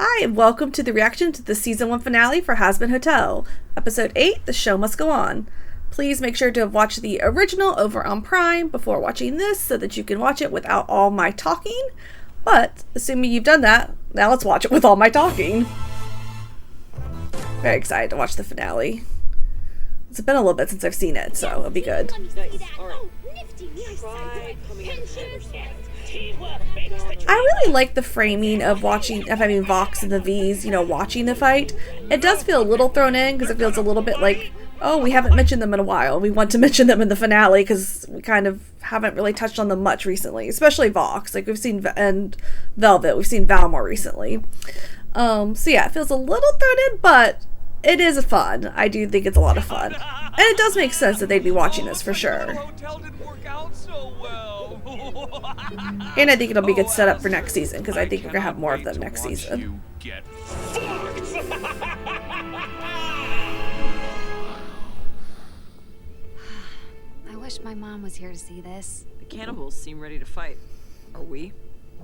Hi, and welcome to the reaction to the Season 1 finale for Hazbin Hotel. Episode 8, The Show Must Go On. Please make sure to have watched the original over on Prime before watching this so that you can watch it without all my talking. But, assuming you've done that, now let's watch it with all my talking. Very excited to watch the finale. It's been a little bit since I've seen it, so it'll be good. I really like the framing of having Vox and the V's, watching the fight. It does feel a little thrown in because it feels a little bit like, oh, we haven't mentioned them in a while. We want to mention them in the finale because we kind of haven't really touched on them much recently, especially Vox. Like we've seen, and Velvet, we've seen Val more recently. So yeah, it feels a little thrown in, but it is fun. I do think it's a lot of fun. And it does make sense that they'd be watching this for sure. And I think it'll be a good setup for next season, because I think we're going to have more of them next season. I wish my mom was here to see this. The cannibals seem ready to fight. Are we?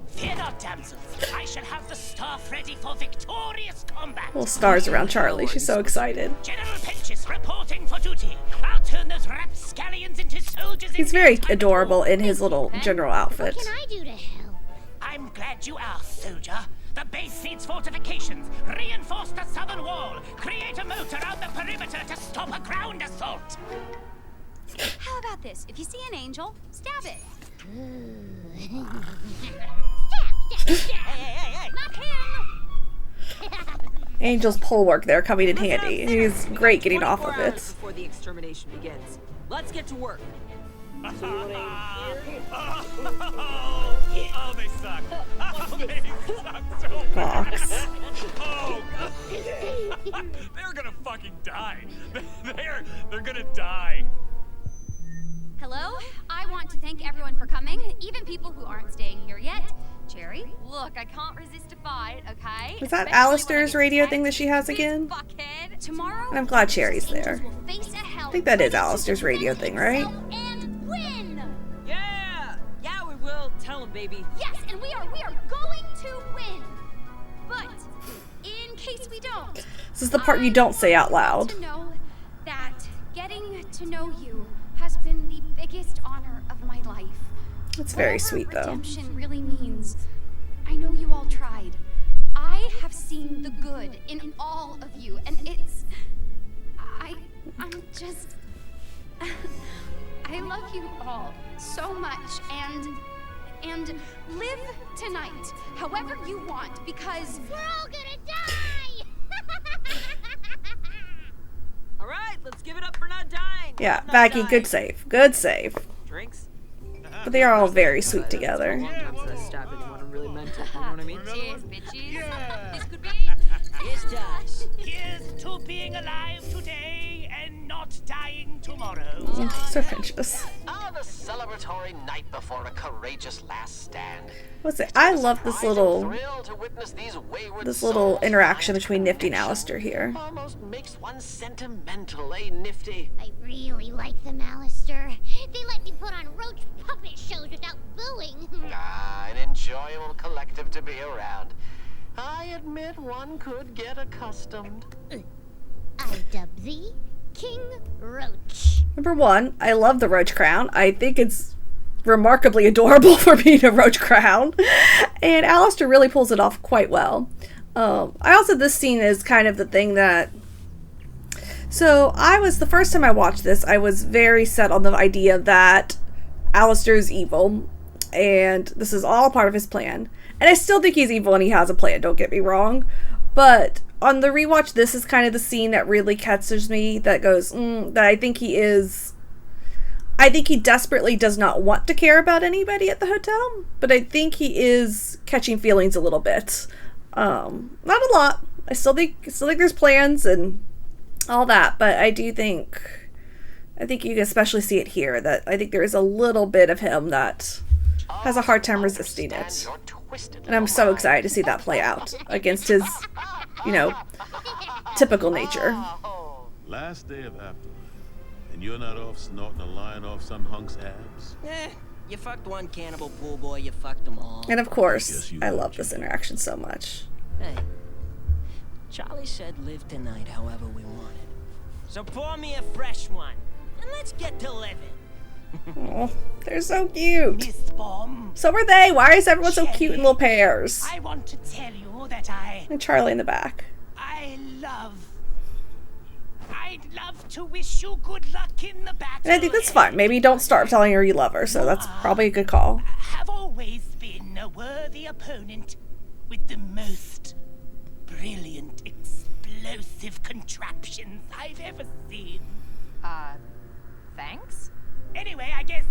Fear not, damsels. I shall have the staff ready for victorious combat. Little stars around Charlie. She's so excited. General Pinches reporting for duty. I'll turn those rapscallions into soldiers. He's very adorable in his little general outfit. What can I do to help? I'm glad you asked, soldier. The base needs fortifications. Reinforce the southern wall. Create a moat around the perimeter to stop a ground assault. How about this? If you see an angel, stab it. Hey. Not him! Angel's pole work there coming in handy. He's great getting off of it. Before the extermination begins. Let's get to work. Oh, they suck. Oh, they suck so much. Vox. Oh, they're gonna fucking die. They're gonna die. Hello? I want to thank everyone for coming, even people who aren't staying here yet. Cherry, look, I can't resist a fight, okay? Is that Alistair's radio thing that she has again? Tomorrow, And I'm glad Cherry's there. I think that is Alistair's radio thing, right? And win! Yeah, we will. Tell him, baby. Yes, and we are going to win. But in case we don't, This is the part you don't say out loud. to know that getting to know you has been the biggest honor of my life. It's very Whatever sweet, though. redemption really means. I know you all tried. I have seen the good in all of you, and I'm just I love you all so much, and live tonight however you want, because We're all gonna die! All right, let's give it up for not dying. Yeah, Not Baggy, dying. good save. Good save. Drinks? But they are all very sweet It's been a together. long time since I stabbed anyone and really meant it. You know what I mean? cheers, bitches. This could be Yes, Josh. Here's to being alive today and not dying tomorrow. So Pinches. The celebratory night before a courageous last stand. What's it? I love this little Thrill to witness these wayward little souls interaction find between Nifty and connection. Alistair here. Almost makes one sentimental, eh, Nifty? I really like them, Alistair. They let me put on roach puppet shows without booing. An enjoyable collective to be around. I admit one could get accustomed. I dub thee King Roach. Number one, I love the roach crown. I think it's remarkably adorable for being a roach crown. And Alistair really pulls it off quite well. This scene is kind of the thing that... So, the first time I watched this, I was very set on the idea that Alistair is evil. And this is all part of his plan. And I still think he's evil and he has a plan, don't get me wrong. But on the rewatch, this is kind of the scene that really catches me, that goes, that I think he is... I think he desperately does not want to care about anybody at the hotel, but I think he is catching feelings a little bit. Not a lot. I still think there's plans and all that, but I think you can especially see it here, that I think there is a little bit of him that has a hard time resisting it. And I'm so excited to see that play out against his, typical nature. Last day of April, and you're not off snorting a line off some hunk's abs? You fucked one cannibal pool boy, you fucked them all. And of course, I love this interaction so much. Hey, Charlie said live tonight however we wanted. So pour me a fresh one, and let's get to living. Oh, they're so cute. Miss Bomb, So are they. Why is everyone so cute in little pairs? I want to tell you that And Charlie in the back. I'd love to wish you good luck in the battle. And I think that's fine. Maybe don't start telling her you love her, so that's probably a good call. Have always been a worthy opponent with the most brilliant, explosive contraptions I've ever seen. Thanks? Anyway, I guess.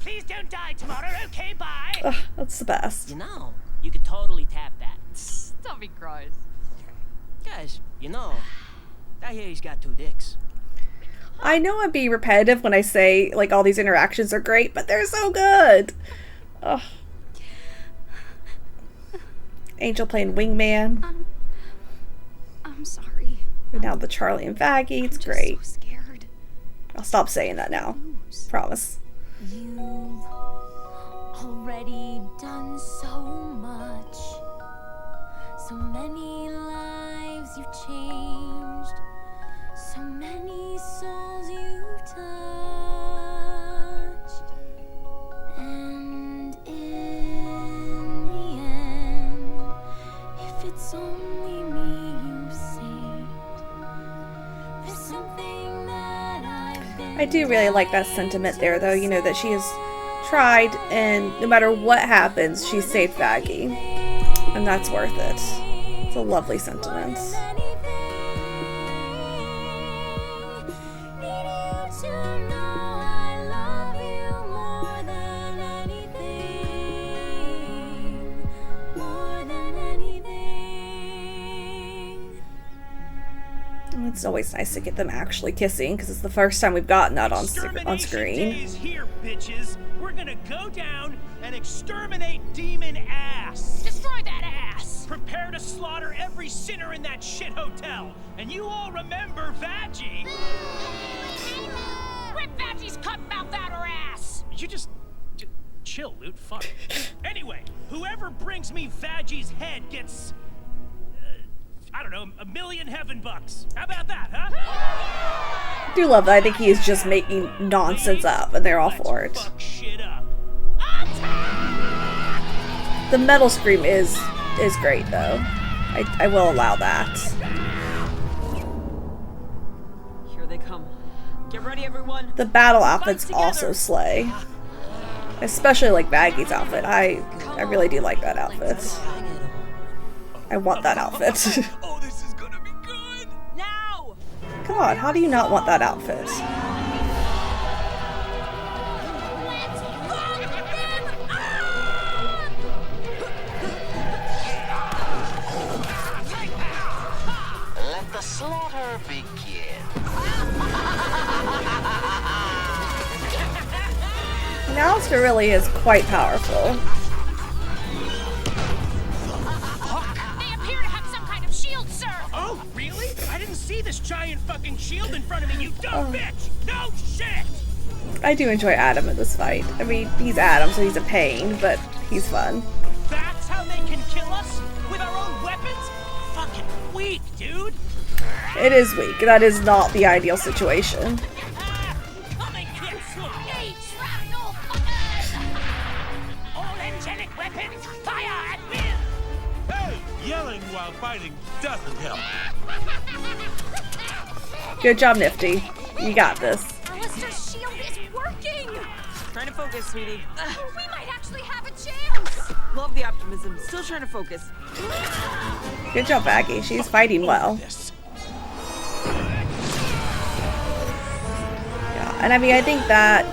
Please don't die tomorrow, okay? Bye. Ugh, that's the best. You know, you could totally tap that. Don't be gross. Guys, you know, I hear he's got 2 dicks. I know I'm being repetitive when I say, like, all these interactions are great, but they're so good. Ugh. Angel playing wingman. I'm sorry. And now the Charlie and Vaggie. It's I'm just great. so scared. I'll stop saying that now. Promise. You've already done so much. So many lives you've changed. So many souls you've touched. And in the end, if it's only me you saved, there's something that I've been. I do really like that sentiment there, though. You know, that she has tried, and no matter what happens, she saved Vaggie. And that's worth it. It's a lovely sentiment. It's always nice to get them actually kissing, because it's the first time we've gotten that on screen. Days here, bitches. We're gonna go down and exterminate demon ass. Destroy that ass! Prepare to slaughter every sinner in that shit hotel. And you all remember Vaggie. Rip Vaggie's cutmouth out her ass! You just chill, Loot. Fuck. Anyway, whoever brings me Vaggie's head gets, I don't know, $1,000,000 heaven bucks. How about that, huh? I do love that. I think he is just making nonsense up, and they're all for it. Fuck shit up. The metal scream is great, though. I will allow that. Here they come. Get ready, everyone. The battle outfits also slay. Especially like Vaggie's outfit. I really do like that outfit. I want that outfit. Oh, this is gonna be good. Now! Come on, how do you not want that outfit? Let the slaughter begin. And Alistair really is quite powerful. They appear to have some kind of shield, sir! Oh, really? I didn't see this giant fucking shield in front of me, you dumb bitch! No shit! I do enjoy Adam in this fight. I mean, he's Adam, so he's a pain, but he's fun. That's how they can kill us? With our own weapons? Fucking weak, dude! It is weak. That is not the ideal situation. Come and get some! All angelic weapons, fire at will! Hey, yelling while fighting doesn't help. Good job, Nifty. You got this. Alistair's shield is working! Trying to focus, sweetie. We might actually have a chance! Love the optimism. Still trying to focus. Good job, Vaggie. She's fighting well. Yeah, and I mean, I think that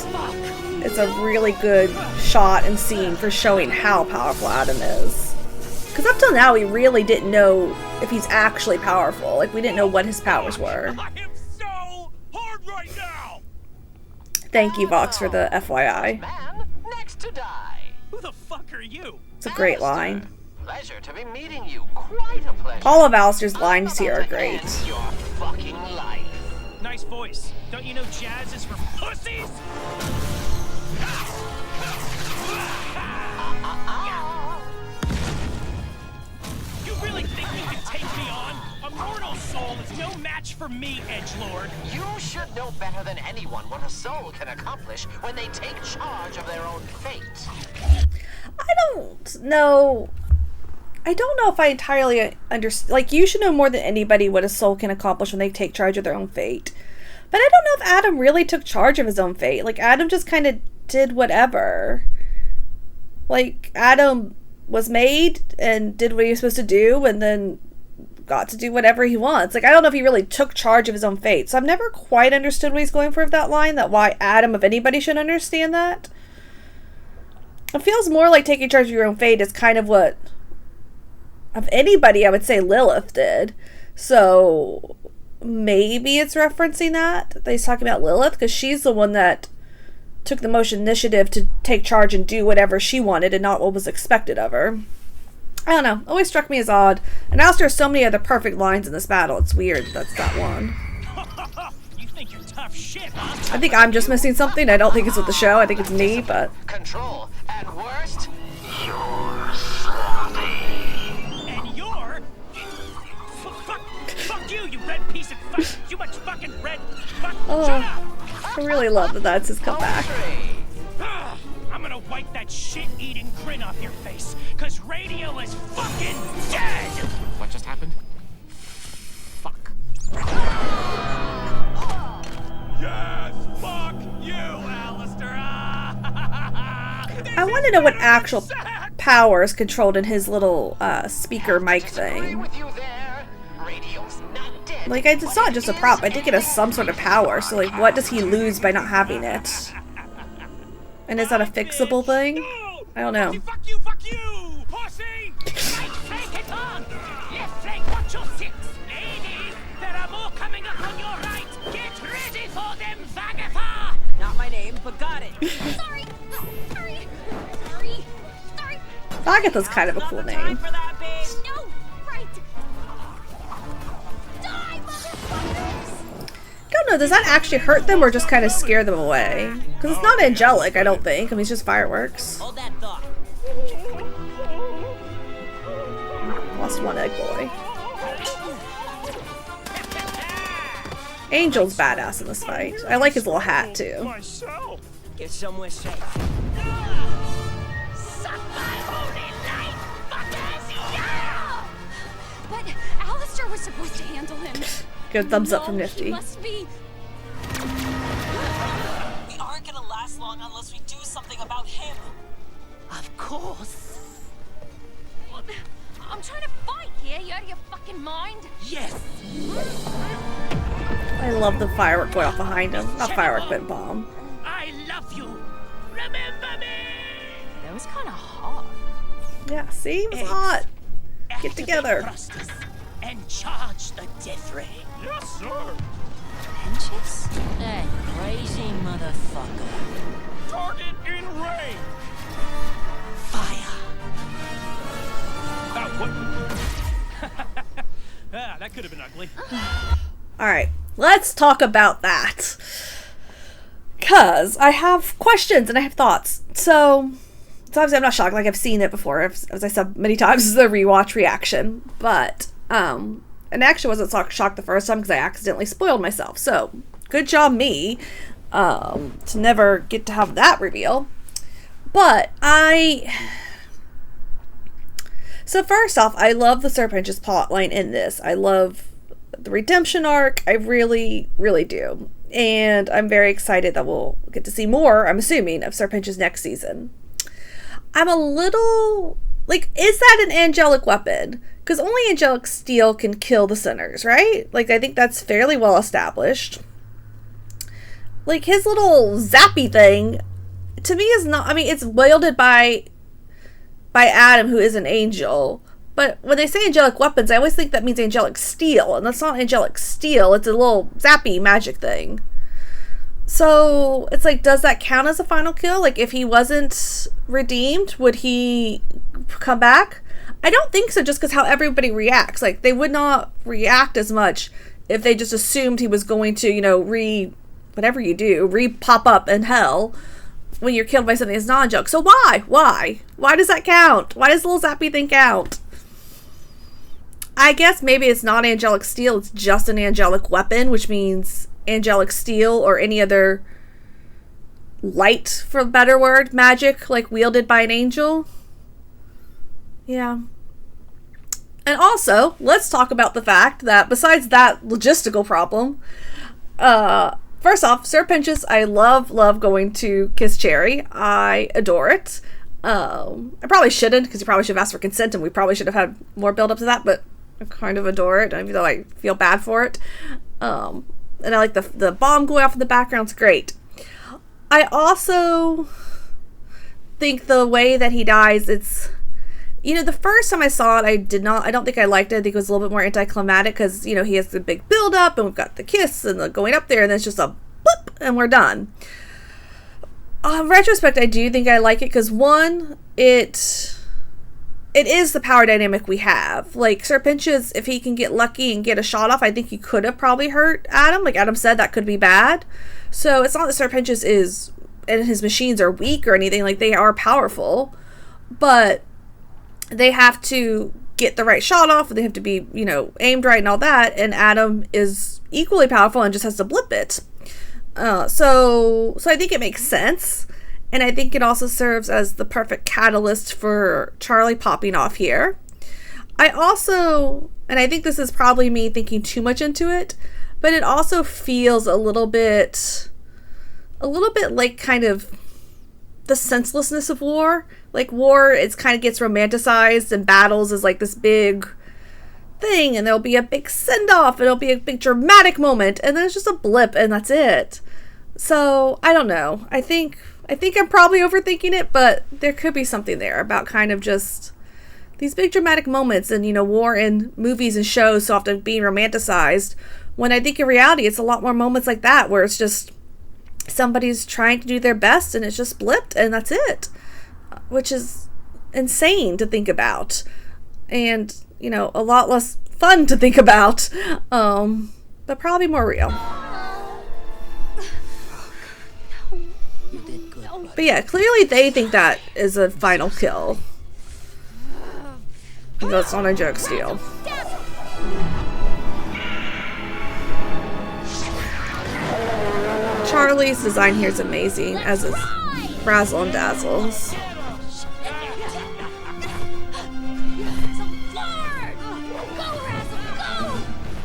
it's a really good shot and scene for showing how powerful Adam is. Because up till now, we really didn't know if he's actually powerful. Like, we didn't know what his powers were. I am so hard right now! Thank you, Vox, for the FYI. Man, next to die. Who the fuck are you? It's a great line. Pleasure to be meeting you. Quite a pleasure. All of Alistair's lines here are great. Your fucking life. Nice voice. Don't you know jazz is for pussies? You really think you can take me on? A mortal soul is no match for me, edgelord. You should know better than anyone what a soul can accomplish when they take charge of their own fate. I don't know if I entirely understand. Like, you should know more than anybody what a soul can accomplish when they take charge of their own fate. But I don't know if Adam really took charge of his own fate. Like, Adam just kind of did whatever. Like, Adam was made and did what he was supposed to do and then got to do whatever he wants. Like, I don't know if he really took charge of his own fate. So I've never quite understood what he's going for with that line, that why Adam, if anybody, should understand that. It feels more like taking charge of your own fate is kind of what, of anybody, I would say Lilith did. So maybe it's referencing that he's talking about Lilith, because she's the one that took the most initiative to take charge and do whatever she wanted and not what was expected of her. I don't know. Always struck me as odd. And Alistair has so many other perfect lines in this battle. It's weird that's that one. You think you're tough shit, huh? I think I'm just missing something. I don't think it's with the show. I think it's me, but... Control. At worst, And you're... Fuck you, you red piece of fuck... You much fucking red... Fuck... Oh, Shut up! I really love that that's his comeback. I'm gonna wipe that shit-eating grin off your face, cause radio is fucking dead! what just happened? Fuck. Yes, fuck you, Alistair! I want to know what actual power is controlled in his little speaker mic thing. With you there. Radio's not dead. Like, it's not just a prop. I think it has some sort of power. So, like, what does he lose by not having it? And is that a fixable thing? I don't know. Fuck you, pussy! Right flank it on! Left flank, watch your six! Ladies, there are more coming up on your right! Get ready for them, Vagapar! Not my name, but got it. Sorry. Agatha's kind of a cool name. For that, babe. No, right. Die, motherfuckers! Don't know, does that actually hurt them or just kind of scare them away? Because it's not angelic, I don't think. I mean, it's just fireworks. Hold that thought. Lost one egg boy. Angel's badass in this fight. I like his little hat, too. Myself! Get somewhere safe. Suck my holy life, fuckers! Yeah! But Alistair was supposed to handle him. Good thumbs up from No, Nifty. he must be... We aren't gonna last long unless we do something about him. Of course. I'm trying to fight here. You out of your fucking mind? Yes. I love the firework going off behind him. Not firework, but bomb. I love you! Remember me! That was kind of hot. Yeah, see? It was hot. Get together. Thrusters and charge the death ray. Yes, sir. Pinches? That crazy motherfucker. Target in range. Fire. What? That could have been ugly. Alright, let's talk about that. Because I have questions and I have thoughts. So obviously I'm not shocked, like I've seen it before, as I said many times, is the rewatch reaction. But, and I actually wasn't shocked the first time because I accidentally spoiled myself. So, good job me, to never get to have that reveal. But, so first off, I love the Serpent's plotline in this. I love the redemption arc. I really, really do. And I'm very excited that we'll get to see more, I'm assuming, of Serpent's next season. I'm a little... like, is that an angelic weapon? Because only angelic steel can kill the sinners, right? Like, I think that's fairly well established. Like, his little zappy thing, to me, is not... I mean, it's wielded by Adam, who is an angel. But when they say angelic weapons, I always think that means angelic steel. And that's not angelic steel. It's a little zappy magic thing. So, it's like, does that count as a final kill? Like, if he wasn't redeemed, would he come back? I don't think so, just because how everybody reacts. Like, they would not react as much if they just assumed he was going to, you know, whatever you do, pop up in hell when you're killed by something that's non-angelic. So why? Why does that count? Why does the little zappy thing count? I guess maybe it's not angelic steel, it's just an angelic weapon, which means angelic steel or any other light, for a better word, magic, like wielded by an angel. Yeah. And also, let's talk about the fact that besides that logistical problem, first off, Sir Pinchus, I love going to kiss Cherry. I adore it. I probably shouldn't, because he probably should have asked for consent, and we probably should have had more build up to that, but I kind of adore it, even though I feel bad for it. And I like the bomb going off in the background. It's great. I also think the way that he dies, it's, you know, the first time I saw it, I don't think I liked it. I think it was a little bit more anticlimactic because, you know, he has the big build up and we've got the kiss and the going up there and then it's just a boop and we're done. In retrospect, I do think I like it because, one, it is the power dynamic we have. Like, Sir Pinchus, if he can get lucky and get a shot off, I think he could have probably hurt Adam. Like Adam said, that could be bad. So it's not that Sir Pinchus is, and his machines are weak or anything. Like, they are powerful, but they have to get the right shot off and they have to be, you know, aimed right and all that. And Adam is equally powerful and just has to blip it. So I think it makes sense. And I think it also serves as the perfect catalyst for Charlie popping off here. I also, and I think this is probably me thinking too much into it, but it also feels a little bit like kind of the senselessness of war. Like war, it kind of gets romanticized and battles is like this big thing and there'll be a big send-off and it'll be a big dramatic moment and then it's just a blip and that's it. So I don't know. I think I'm probably overthinking it, but there could be something there about kind of just these big dramatic moments and, you know, war in movies and shows so often being romanticized, when I think in reality it's a lot more moments like that where it's just somebody's trying to do their best and it's just blipped and that's it, which is insane to think about and, you know, a lot less fun to think about, but probably more real. But yeah, clearly they think that is a final kill. That's not a joke steal. Charlie's design here is amazing, as is Razzle and Dazzle's.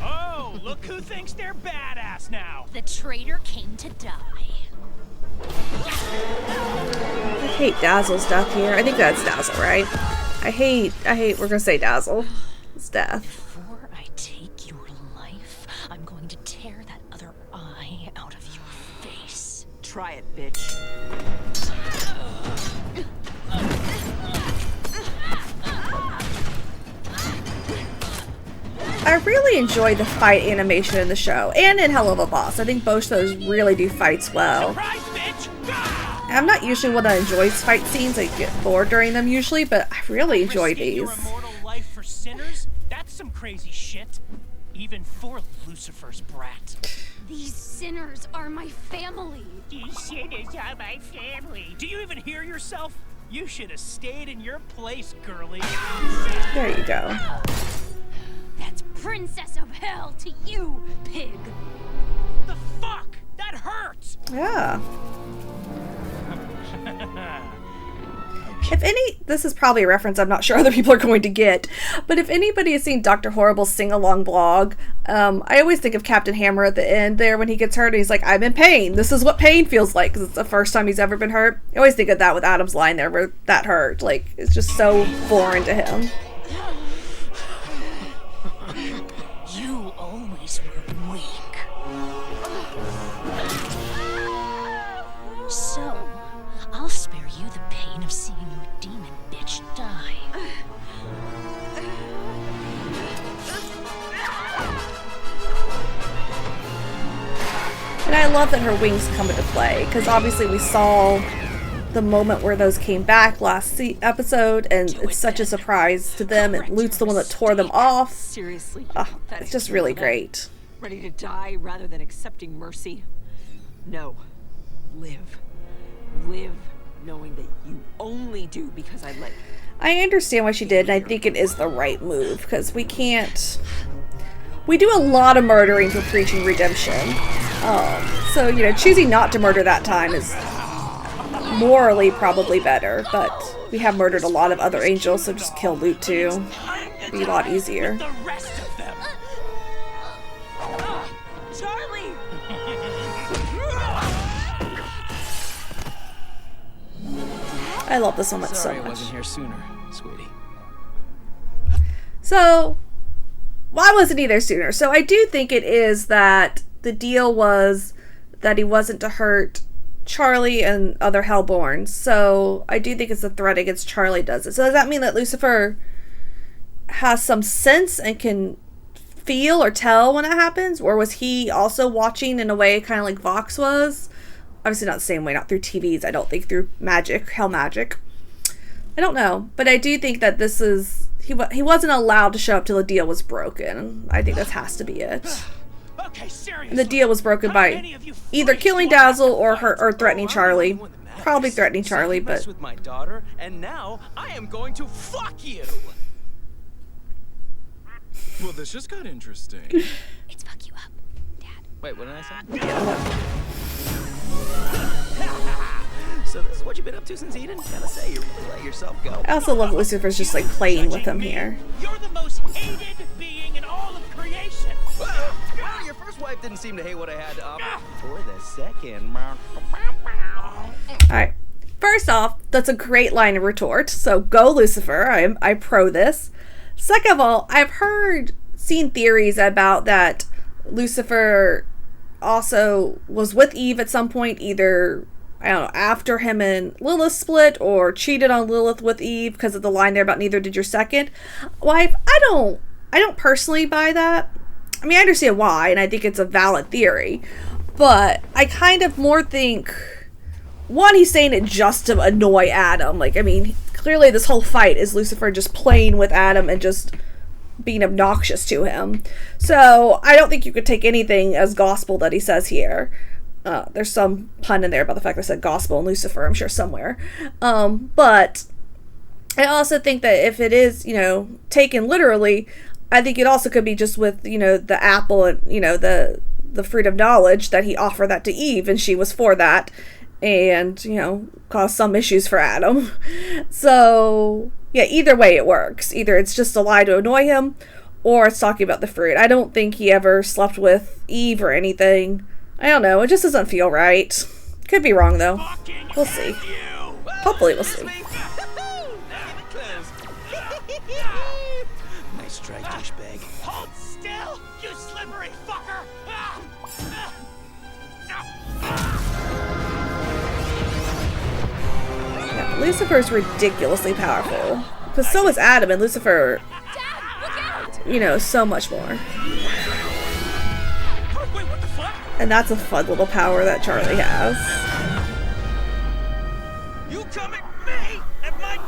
Oh, look who thinks they're badass now. The traitor came to die. I hate Dazzle's death here. I think that's Dazzle, right? I hate, we're gonna say Dazzle. It's death. Before I take your life, I'm going to tear that other eye out of your face. Try it, bitch. I really enjoy the fight animation in the show and in Hell of a Boss. I think both shows really do fights well. Surprise, bitch! I'm not usually one that enjoys fight scenes. I get bored during them usually, but I really enjoy Risking your these. immortal life for sinners? That's some crazy shit. Even for Lucifer's brat. These sinners are my family. These sinners are my family. Do you even hear yourself? You should have stayed in your place, girlie. There you go. That's Princess of Hell to you, pig. The fuck? That hurts! Yeah. If any, this is probably a reference I'm not sure other people are going to get, but if anybody has seen Dr. Horrible's sing-along blog, I always think of Captain Hammer at the end there when he gets hurt and he's like, I'm in pain. This is what pain feels like, because it's the first time he's ever been hurt. I always think of that with Adam's line there where that hurt. Like, it's just so foreign to him. You always were weak. So, I'll spare you the pain of seeing your demon bitch die. And I love that her wings come into play, because obviously we saw the moment where those came back last episode, and it's such a surprise to them, and Lute's the one that tore them off. Seriously? It's just really great. Ready to die rather than accepting mercy? No. Live. Live knowing that you only do because I let you. I understand why she did, and I think it is the right move, because we can't... We do a lot of murdering for preaching redemption. So, you know, choosing not to murder that time is morally probably better, but we have murdered a lot of other angels, so just kill Lute too. It'd be a lot easier. The rest of them. Charlie! I love this one so Sorry I much. wasn't here sooner, sweetie. So, why wasn't he there sooner? So I do think it is that the deal was that he wasn't to hurt Charlie and other Hellborns. So I do think it's a threat against Charlie does it. So does that mean that Lucifer has some sense and can feel or tell when it happens? Or was he also watching in a way kind of like Vox was? Obviously not the same way, not through TVs, I don't think, through magic, hell magic. I don't know, but I do think that this is... He wasn't allowed to show up till the deal was broken. I think that has to be it. Okay, seriously. And the deal was broken by either killing Dazzle or threatening Charlie. Probably threatening Charlie, but... with my daughter, and now I am going to fuck you! Well, this just got interesting. It's fuck you up, Dad. Wait, what did I say? So this is what you've been up to since Eden? Gotta say, you really let yourself go. I also love Lucifer's just like playing with him here. You're the most hated being in all of creation. Well, your first wife didn't seem to hate what I had to offer. For the second. Alright. First off, that's a great line of retort. So go Lucifer. I pro this. Second of all, I've seen theories about that Lucifer also was with Eve at some point, either, I don't know, after him and Lilith split, or cheated on Lilith with Eve because of the line there about neither did your second wife. I don't personally buy that. I mean, I understand why, and I think it's a valid theory, but I kind of more think, one, he's saying it just to annoy Adam. Like, I mean, clearly this whole fight is Lucifer just playing with Adam and just being obnoxious to him. So I don't think you could take anything as gospel that he says here. There's some pun in there about the fact that I said gospel and Lucifer, I'm sure somewhere. But I also think that if it is, you know, taken literally, I think it also could be just with, you know, the apple and, you know, the fruit of knowledge, that he offered that to Eve and she was for that, and, you know, caused some issues for Adam. So yeah, either way it works. Either it's just a lie to annoy him, or it's talking about the fruit. I don't think he ever slept with Eve or anything. I don't know, it just doesn't feel right. Could be wrong though. We'll see. Hopefully we'll see. Nice try, douchebag. Hold still, you slippery fucker! Yeah, Lucifer's ridiculously powerful. Because so is Adam, and Lucifer, you know, so much more. And that's a fun little power that Charlie has. You come at me and my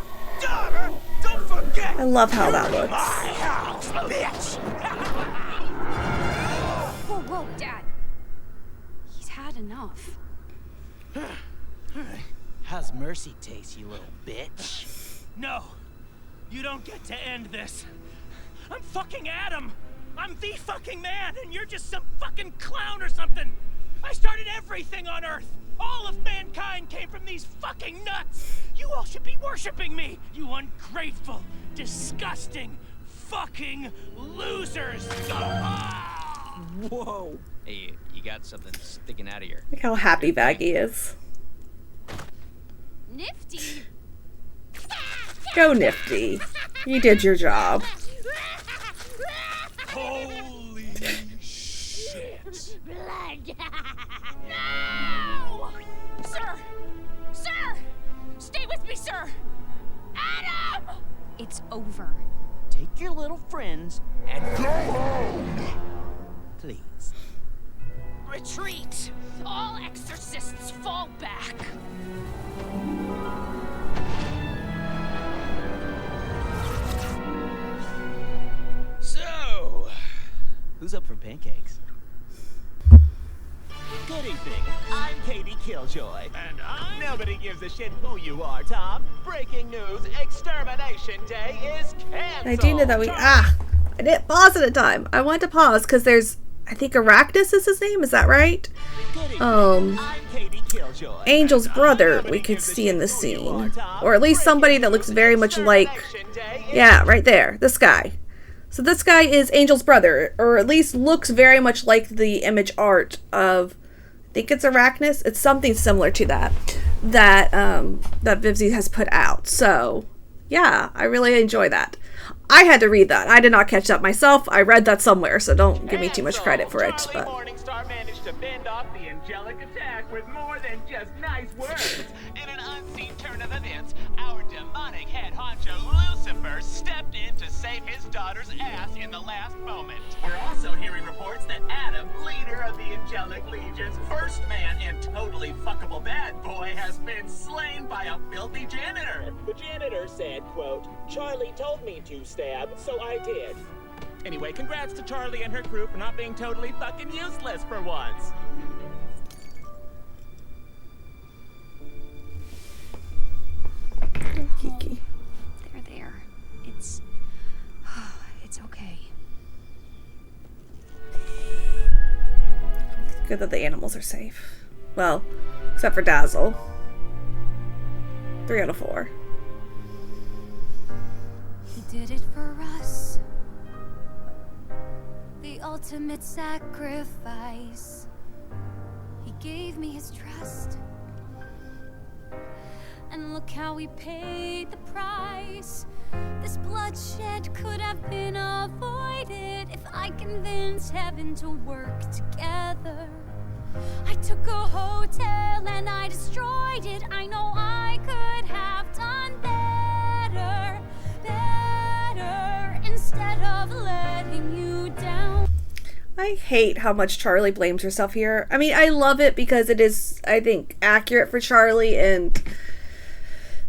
daughter! Don't forget! I love how that looks. My house, bitch! Whoa, whoa, Dad. He's had enough. Alright. How's mercy taste, you little bitch? No, you don't get to end this. I'm fucking Adam. I'm the fucking man, and you're just some fucking clown or something. I started everything on Earth. All of mankind came from these fucking nuts. You all should be worshiping me, you ungrateful, disgusting, fucking losers. Whoa. Hey, you got something sticking out of your... Look how happy Baggy is. Nifty. Go Nifty. You did your job. Holy shit. Blood. No! Sir! Sir! Stay with me, sir! Adam! It's over. Take your little friends and go home. Please. Retreat! All exorcists fall back! So, who's up for pancakes? Good evening. I'm Katie Killjoy. And nobody gives a shit who you are, Tom. Breaking news, Extermination Day is canceled. I do know that I didn't pause at a time. I wanted to pause because there's, I think Arachnus is his name, is that right? Angel's brother we could see in this scene. Or at least somebody that looks very much like, yeah, right there, this guy. So this guy is Angel's brother, or at least looks very much like the image art of, I think it's Arachnus. It's something similar to that Vivzie has put out. So yeah, I really enjoy that. I had to read that. I did not catch that myself. I read that somewhere, so don't give me too much credit for it. But Morningstar managed to fend off the angelic attack with more than just nice words. In an unseen turn of events, our demonic head honcho Lucifer stepped in to save his daughter's ass in the last moment. We're also hearing reports that Adam, leader of the Angelic Legion's first man and totally fuckable bad boy, has been slain by a filthy janitor. The janitor said, quote, "Charlie told me to stab, so I did." Anyway, congrats to Charlie and her crew for not being totally fucking useless for once. Kiki. There. It's okay. Good that the animals are safe. Well, except for Dazzle. 3 out of 4. He did it for us. The ultimate sacrifice. He gave me his trust. And look how we paid the price. This bloodshed could have been avoided if I convinced heaven to work together. I took a hotel and I destroyed it. I know I could have done better instead of letting you down. I hate how much Charlie blames herself here. I mean, I love it because it is, I think, accurate for Charlie and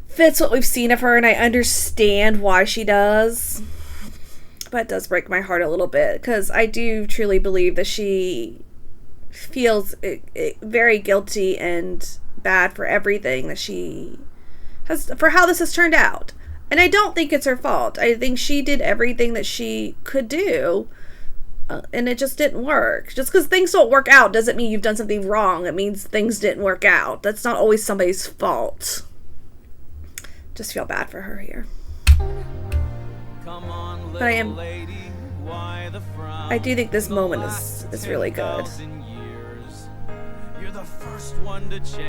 fits what we've seen of her, and I understand why she does. But it does break my heart a little bit because I do truly believe that she feels very guilty and bad for everything that she has, for how this has turned out. And I don't think it's her fault. I think she did everything that she could do, and it just didn't work. Just because things don't work out doesn't mean you've done something wrong. It means things didn't work out. That's not always somebody's fault. Just feel bad for her here. But I do think this moment is really good.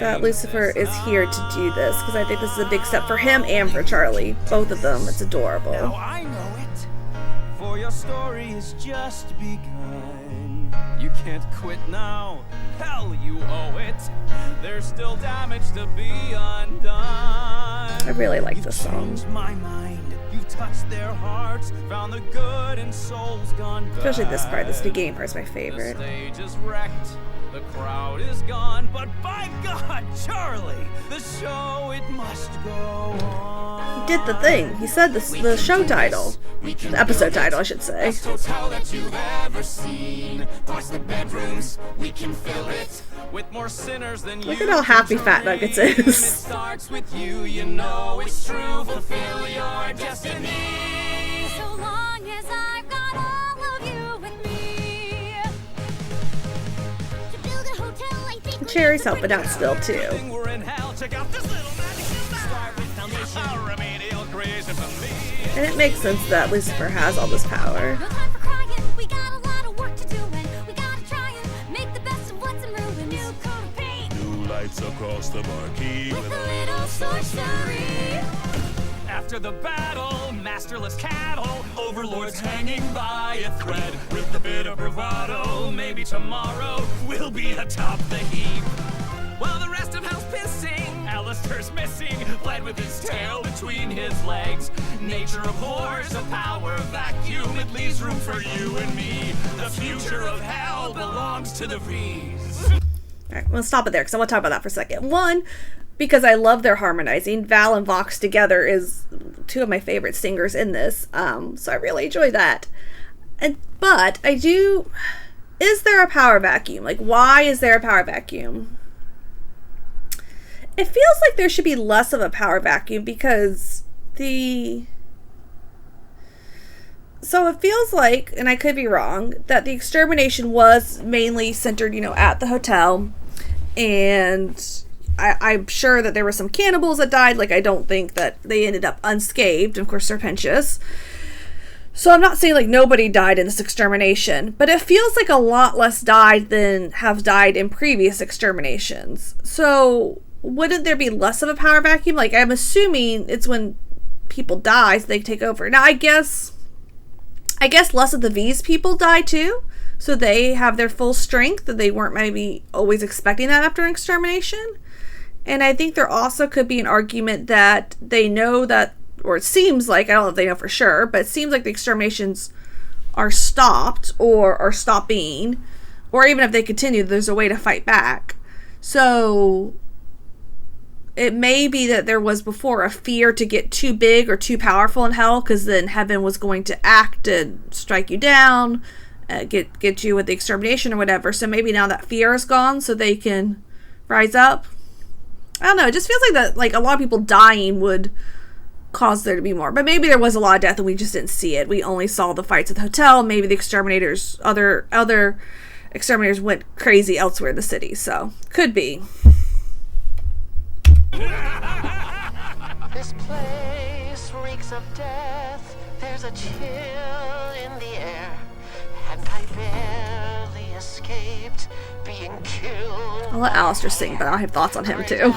That Lucifer is here to do this, because I think this is a big step for him and for Charlie. Both of them. It's adorable. Now I know it, for your story has just begun. You can't quit now. Hell, you owe it. There's still damage to be undone. I really like this song. Changed my mind. You've touched their hearts, found the good in souls gone bad. Especially this part. This beginning part is my favorite. The stage is wrecked. The crowd is gone, but by God, Charlie, the show, it must go on. He did the thing. He said the show title. The episode title, I should say. Best hotel that you've ever seen. Twice the bedrooms, we can fill it with more sinners than you. Look at how happy Fat Nuggets is. It starts with you, you know it's true. Fulfill your destiny. So long as I've got all of you with me. To build a hotel, I think Cherry's helping out still too. We're in hell. Check out this little magic. Start with foundation. Remedial creation for me. And it makes sense that Lucifer has all this power. No time for crying. We got a lot of work to do, and we gotta try and make the best of what's in ruin. New coat of paint. New lights across the marquee With a little sorcery. After the battle, masterless cattle, overlords hanging by a thread. With a bit of bravado, maybe tomorrow we'll be atop the heap. While the rest of hell's pissing, Alistair's missing, bled with his tail between his legs. Nature abhors a power vacuum, it leaves room for you and me. The future of hell belongs to the V's. Alright, we'll stop it there because I want to talk about that for a second. One, because I love their harmonizing. Val and Vox together is 2 of my favorite singers in this, so I really enjoy that. But I do... is there a power vacuum? Like, why is there a power vacuum? It feels like there should be less of a power vacuum because so it feels like, and I could be wrong, that the extermination was mainly centered, at the hotel. And I'm sure that there were some cannibals that died. Like, I don't think that they ended up unscathed. Of course, they're Serpentious. So I'm not saying, like, nobody died in this extermination. But it feels like a lot less died than have died in previous exterminations. So wouldn't there be less of a power vacuum? Like, I'm assuming it's when people die, so they take over. Now, I guess less of the V's people die too, so they have their full strength, that they weren't maybe always expecting that after an extermination. And I think there also could be an argument that they know that, or it seems like, I don't know if they know for sure, but it seems like the exterminations are stopped or are stopping, or even if they continue, there's a way to fight back. So it may be that there was before a fear to get too big or too powerful in hell, because then heaven was going to act and strike you down, get you with the extermination or whatever. So maybe now that fear is gone, so they can rise up. I don't know. It just feels like that, like a lot of people dying would cause there to be more. But maybe there was a lot of death and we just didn't see it. We only saw the fights at the hotel. Maybe the exterminators, other exterminators went crazy elsewhere in the city. So could be. This place reeks of death. There's a chill in the air, and I barely escaped being killed. I'll let Alistair sing, but I have thoughts on him too.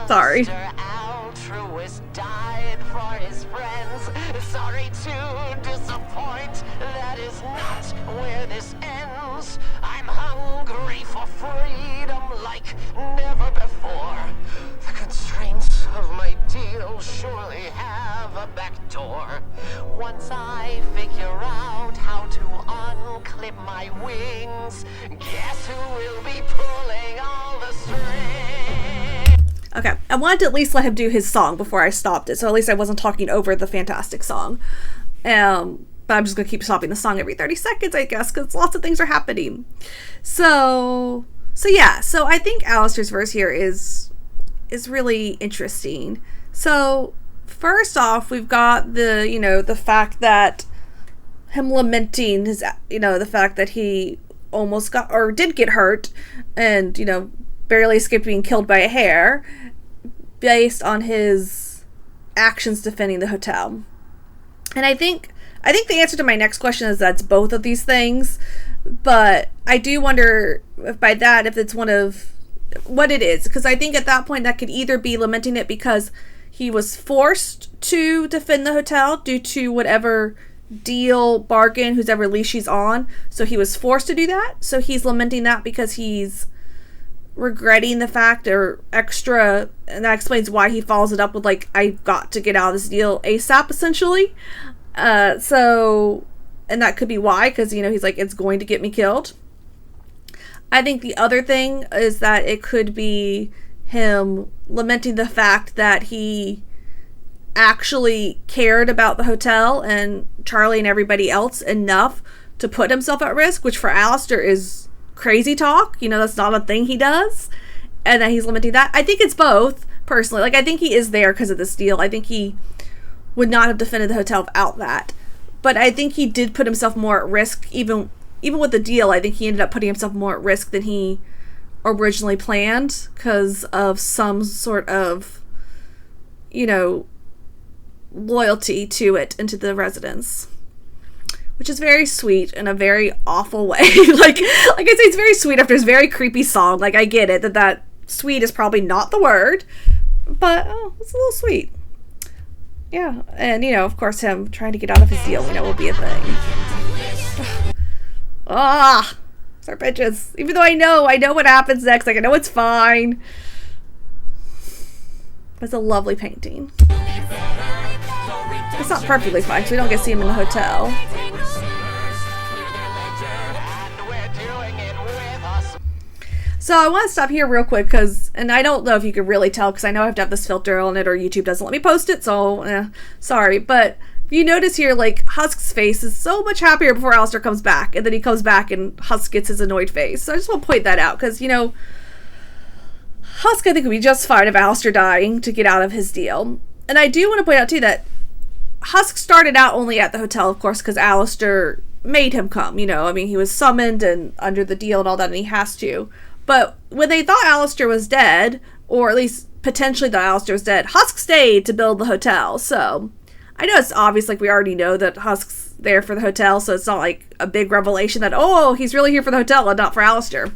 Sorry. Altruist died for his friends. Sorry to disappoint. That is not where this ends. I'm hungry for freedom like never before. The constraints of my deal surely have a back door. Once I figure out how to unclip my wings, guess who will be pulling all the strings? Okay, I wanted to at least let him do his song before I stopped it, so at least I wasn't talking over the fantastic song. But I'm just going to keep stopping the song every 30 seconds, I guess, because lots of things are happening. So I think Alistair's verse here is really interesting. So first off, we've got the fact that him lamenting his, the fact that he almost got, or did get hurt, and, barely escaped being killed by a hair, based on his actions defending the hotel. And I think the answer to my next question is that's both of these things, but I do wonder if by that, if it's one of what it is, because I think at that point that could either be lamenting it because he was forced to defend the hotel due to whatever deal, bargain, whoever leash she's on, so he was forced to do that, so he's lamenting that because he's regretting the fact, or extra, and that explains why he follows it up with, like, I've got to get out of this deal ASAP, essentially. So, and that could be why, because, he's like, it's going to get me killed. I think the other thing is that it could be him lamenting the fact that he actually cared about the hotel and Charlie and everybody else enough to put himself at risk, which for Alistair is crazy talk. That's not a thing he does, and that he's lamenting that. I think it's both, personally. Like, I think he is there because of this deal. I think he would not have defended the hotel without that, but I think he did put himself more at risk. Even with the deal, I think he ended up putting himself more at risk than he originally planned because of some sort of loyalty to it and to the residents, which is very sweet in a very awful way. like I say, it's very sweet after this very creepy song. Like, I get it that sweet is probably not the word, but it's a little sweet. Yeah, and of course, him trying to get out of his deal, will be a thing. Serpentious. Even though I know what happens next, like, I know it's fine. It's a lovely painting. It's not perfectly fine, because we don't get to see him in the hotel. So I want to stop here real quick, and I don't know if you can really tell, because I know I have to have this filter on it, or YouTube doesn't let me post it, so sorry, but You notice here, like, Husk's face is so much happier before Alistair comes back, and then he comes back and Husk gets his annoyed face. So I just want to point that out, because, you know, Husk, I think, would be just fine of Alistair dying to get out of his deal. And I do want to point out, too, that Husk started out only at the hotel, of course, because Alistair made him come, you know. I mean, he was summoned and under the deal and all that, and he has to. But when they thought Alistair was dead, or at least potentially thought Alistair was dead, Husk stayed to build the hotel. So I know it's obvious, like, we already know that Husk's there for the hotel, so it's not like a big revelation that, oh, he's really here for the hotel and not for Alistair.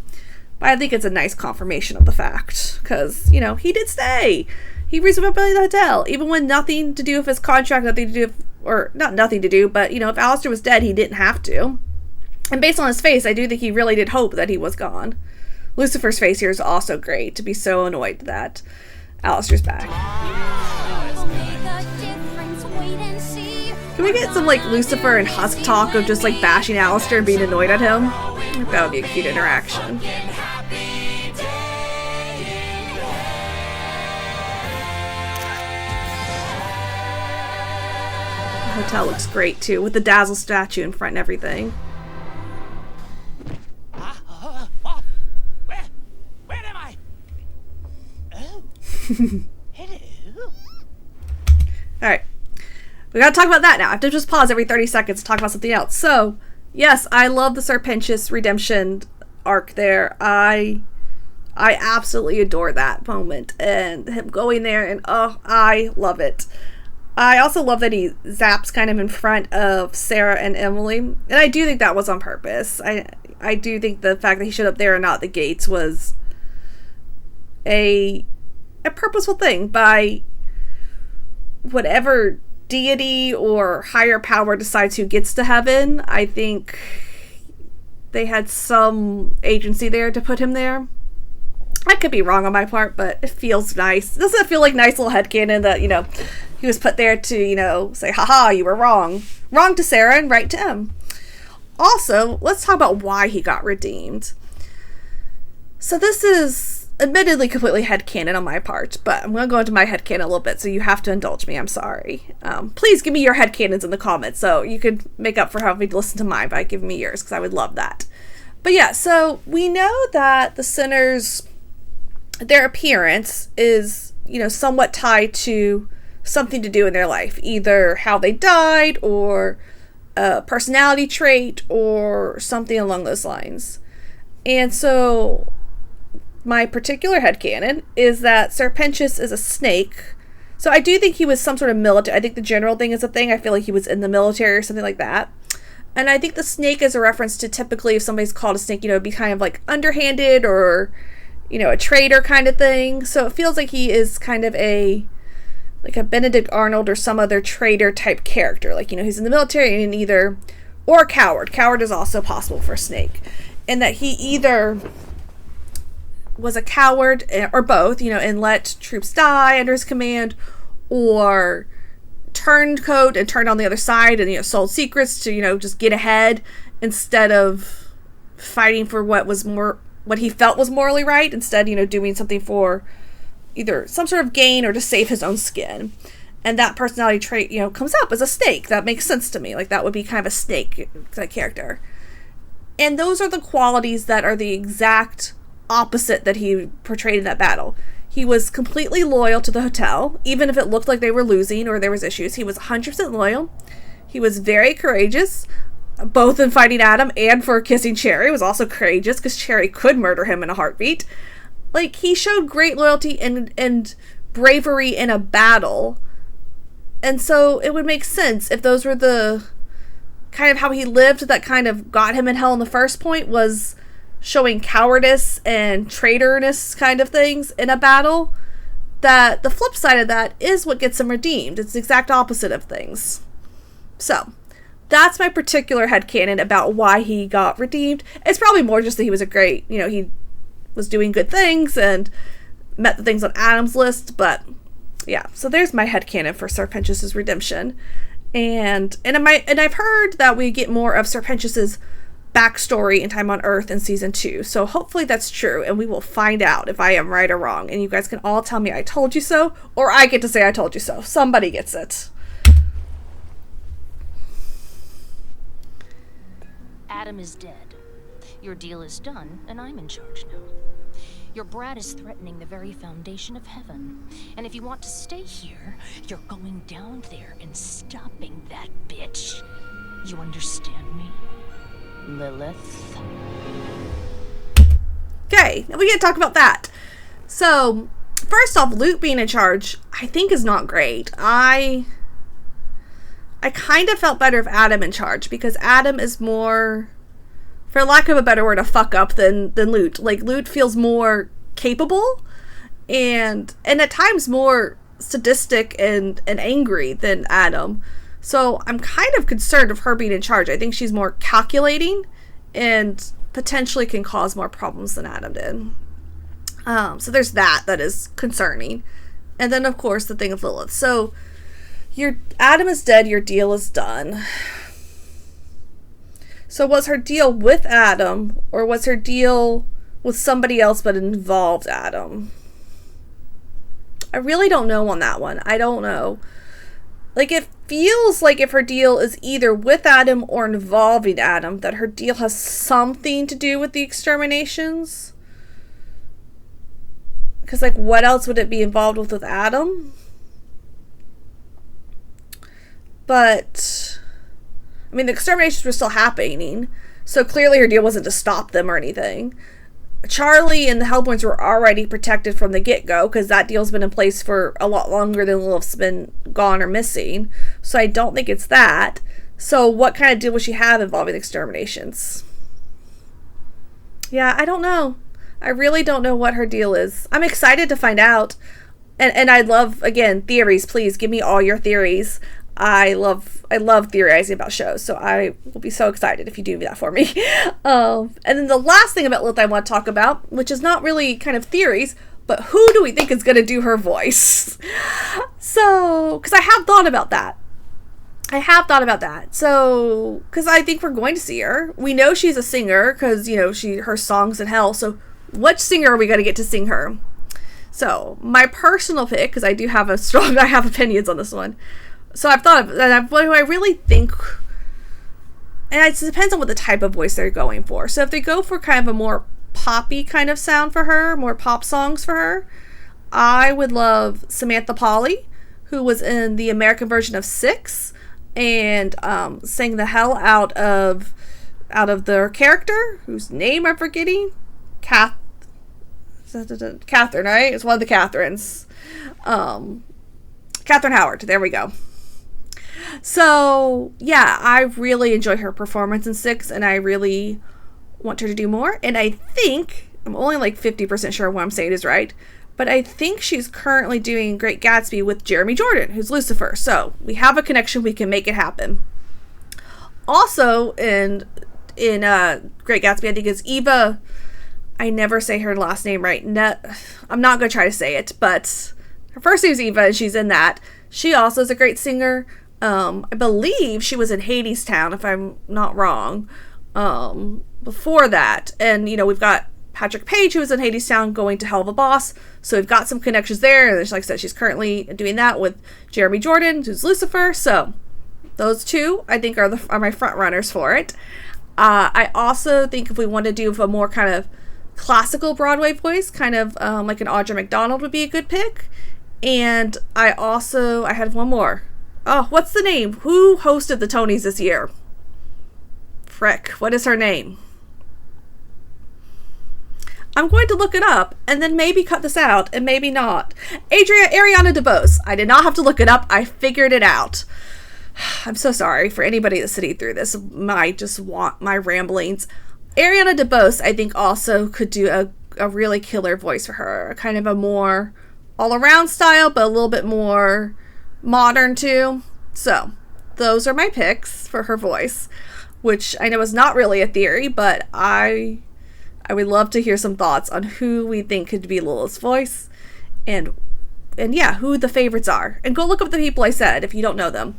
But I think it's a nice confirmation of the fact, because, you know, he did stay. He resumed building the hotel, even when nothing to do with his contract, nothing to do with, or not nothing to do, but, you know, if Alistair was dead, he didn't have to. And based on his face, I do think he really did hope that he was gone. Lucifer's face here is also great, to be so annoyed that Alistair's back. Can we get some, like, Lucifer and Husk talk of just, like, bashing Alistair and being annoyed at him? I think that would be a cute interaction. The hotel looks great, too, with the Dazzle statue in front and everything. Where am I? Oh. Hello. Alright. We gotta talk about that now. I have to just pause every 30 seconds to talk about something else. So, yes, I love the Serpentius redemption arc there. I absolutely adore that moment. And him going there, and oh, I love it. I also love that he zaps kind of in front of Sarah and Emily. And I do think that was on purpose. I do think the fact that he showed up there and not the gates was a purposeful thing by whatever deity or higher power decides who gets to heaven. I think they had some agency there to put him there. I could be wrong on my part, but it feels nice. Doesn't it feel like nice little headcanon that, you know, he was put there to, you know, say, haha, you were wrong. Wrong to Sarah and right to him. Also, let's talk about why he got redeemed. So this is admittedly completely headcanon on my part, but I'm going to go into my headcanon a little bit, so you have to indulge me. I'm sorry. Please give me your headcanons in the comments, so you could make up for having to listen to mine by giving me yours, because I would love that. But yeah, so we know that the sinners, their appearance is, you know, somewhat tied to something to do in their life, either how they died or a personality trait or something along those lines. And so my particular headcanon is that Serpentius is a snake. So I do think he was some sort of military. I think the general thing is a thing. I feel like he was in the military or something like that. And I think the snake is a reference to, typically if somebody's called a snake, you know, it'd be kind of like underhanded or, you know, a traitor kind of thing. So it feels like he is kind of like a Benedict Arnold or some other traitor type character. Like, you know, he's in the military and either, or a coward. Coward is also possible for a snake. And that he either was a coward or both, you know, and let troops die under his command, or turned coat and turned on the other side and, you know, sold secrets to, you know, just get ahead instead of fighting for what he felt was morally right. Instead, you know, doing something for either some sort of gain or to save his own skin. And that personality trait, you know, comes up as a snake. That makes sense to me. Like, that would be kind of a snake, that character. And those are the qualities that are the exact opposite that he portrayed in that battle. He was completely loyal to the hotel, even if it looked like they were losing or there was issues. He was 100% loyal. He was very courageous, both in fighting Adam and for kissing Cherry. He was also courageous because Cherry could murder him in a heartbeat. Like, he showed great loyalty and bravery in a battle. And so it would make sense if those were the kind of how he lived that kind of got him in hell in the first point, was showing cowardice and traitorness kind of things in a battle, that the flip side of that is what gets him redeemed. It's the exact opposite of things. So that's my particular headcanon about why he got redeemed. It's probably more just that he was a great, you know, he was doing good things and met the things on Adam's list, but yeah, so there's my headcanon for Serpentius' redemption. And I've heard that we get more of Serpentius' backstory in Time on Earth in season 2. So hopefully that's true, and we will find out if I am right or wrong. And you guys can all tell me I told you so, or I get to say I told you so. Somebody gets it. Adam is dead. Your deal is done, and I'm in charge now. Your brat is threatening the very foundation of heaven. And if you want to stay here, you're going down there and stopping that bitch. You understand me, Lilith? Okay, now we get to talk about that. So, first off, Luke being in charge, I think is not great. I kind of felt better if Adam in charge, because Adam is more, for lack of a better word, a fuck up than Lute. Like, Lute feels more capable and at times more sadistic and angry than Adam. So I'm kind of concerned of her being in charge. I think she's more calculating and potentially can cause more problems than Adam did. So there's that is concerning. And then, of course, the thing of Lilith. So your Adam is dead, your deal is done. So was her deal with Adam, or was her deal with somebody else but involved Adam? I really don't know on that one. I don't know. Like, it feels like if her deal is either with Adam or involving Adam, that her deal has something to do with the exterminations. Because, like, what else would it be involved with Adam? But, I mean, the exterminations were still happening, so clearly her deal wasn't to stop them or anything. Charlie and the Hellbournes were already protected from the get-go, because that deal's been in place for a lot longer than Lilith's been gone or missing. So I don't think it's that. So what kind of deal would she have involving exterminations? Yeah, I don't know. I really don't know what her deal is. I'm excited to find out. And I love, again, theories. Please give me all your theories. I love theorizing about shows, so I will be so excited if you do that for me. And then the last thing about Lilith I want to talk about, which is not really kind of theories, but who do we think is going to do her voice? So, because I have thought about that. So, because I think we're going to see her. We know she's a singer, because, you know, her song's in hell, so which singer are we going to get to sing her? So, my personal pick, because I have opinions on this one. So I've thought of what do I really think, and it depends on what the type of voice they're going for. So if they go for kind of a more poppy kind of sound for her, more pop songs for her, I would love Samantha Polly, who was in the American version of Six, and sang the hell out of their character, whose name I'm forgetting, Catherine, right? It's one of the Catherines. Catherine Howard, there we go. So, yeah, I really enjoy her performance in Six, and I really want her to do more. And I think, I'm only like 50% sure what I'm saying is right, but I think she's currently doing Great Gatsby with Jeremy Jordan, who's Lucifer. So, we have a connection, we can make it happen. Also, in Great Gatsby, I think it's Eva, I never say her last name right. I'm not going to try to say it, but her first name is Eva, and she's in that. She also is a great singer. I believe she was in Hadestown, if I'm not wrong, before that. And, you know, we've got Patrick Page, who was in Hadestown, going to Hell of a Boss. So we've got some connections there. And like I said, she's currently doing that with Jeremy Jordan, who's Lucifer. So those two, I think, are my front runners for it. I also think if we want to do a more kind of classical Broadway voice, kind of like an Audra McDonald would be a good pick. And I had one more. Oh, what's the name? Who hosted the Tonys this year? Frick, what is her name? I'm going to look it up and then maybe cut this out and maybe not. Ariana DeBose. I did not have to look it up. I figured it out. I'm so sorry for anybody that's sitting through this. I just want my ramblings. Ariana DeBose, I think, also could do a really killer voice for her. Kind of a more all-around style, but a little bit more modern too. So those are my picks for her voice, which I know is not really a theory, but I would love to hear some thoughts on who we think could be Lilith's voice, and yeah, who the favorites are. And go look up the people I said if you don't know them,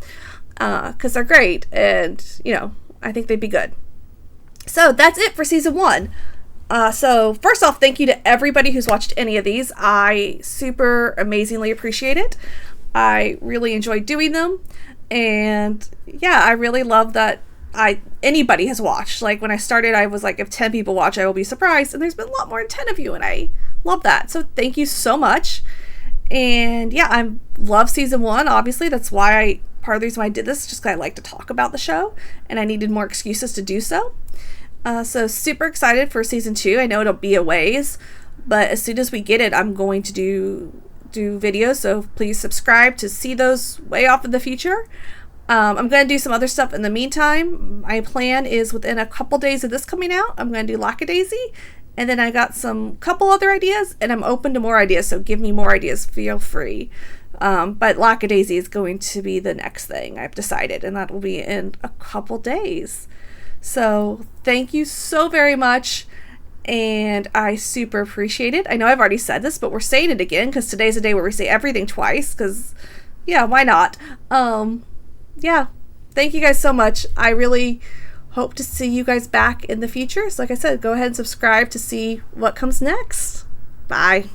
because they're great, and you know, I think they'd be good. So that's it for season 1. So first off, thank you to everybody who's watched any of these. I super amazingly appreciate it. I really enjoyed doing them, and yeah, I really love that anybody has watched. Like, when I started, I was like, if 10 people watch, I will be surprised. And there's been a lot more than 10 of you, and I love that. So thank you so much. And yeah, I love season 1. Obviously, that's why part of the reason why I did this, just because I like to talk about the show, and I needed more excuses to do so. So super excited for season 2. I know it'll be a ways, but as soon as we get it, I'm going to do videos. So please subscribe to see those way off in the future. I'm going to do some other stuff in the meantime. My plan is within a couple days of this coming out, I'm going to do Lackadaisy. And then I got some couple other ideas, and I'm open to more ideas. So give me more ideas. Feel free. But Lackadaisy is going to be the next thing I've decided, and that will be in a couple days. So thank you so very much. And I super appreciate it. I know I've already said this, but we're saying it again because today's a day where we say everything twice. Because, yeah, why not? Yeah, thank you guys so much. I really hope to see you guys back in the future. So like I said, go ahead and subscribe to see what comes next. Bye.